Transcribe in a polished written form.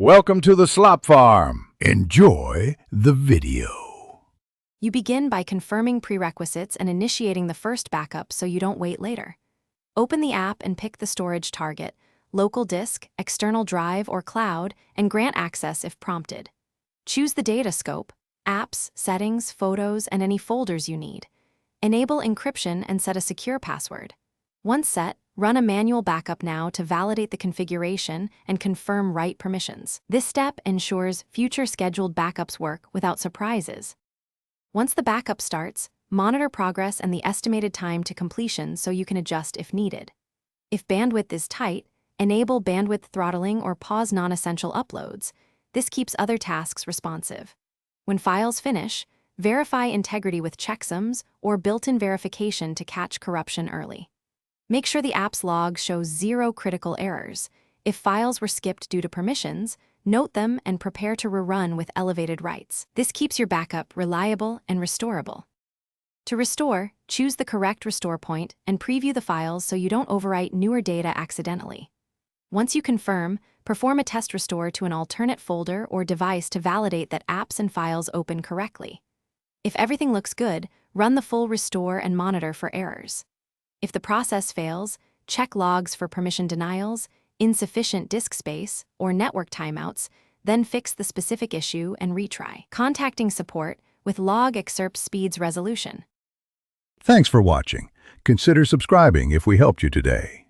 Welcome to the Slop Farm. Enjoy the video. You begin by confirming prerequisites and initiating the first backup so you don't wait later. Open the app and pick the storage target, local disk, external drive, or cloud, and grant access if prompted. Choose the data scope, apps, settings, photos, and any folders you need. Enable encryption and set a secure password. Once set, run a manual backup now to validate the configuration and confirm right permissions. This step ensures future scheduled backups work without surprises. Once the backup starts, monitor progress and the estimated time to completion so you can adjust if needed. If bandwidth is tight, enable bandwidth throttling or pause non-essential uploads. This keeps other tasks responsive. When files finish, verify integrity with checksums or built-in verification to catch corruption early. Make sure the app's log shows 0 critical errors. If files were skipped due to permissions, note them and prepare to rerun with elevated writes. This keeps your backup reliable and restorable. To restore, choose the correct restore point and preview the files so you don't overwrite newer data accidentally. Once you confirm, perform a test restore to an alternate folder or device to validate that apps and files open correctly. If everything looks good, run the full restore and monitor for errors. If the process fails, check logs for permission denials, insufficient disk space, or network timeouts, then fix the specific issue and retry. Contacting support with log excerpt speeds resolution. Thanks for watching. Consider subscribing if we helped you today.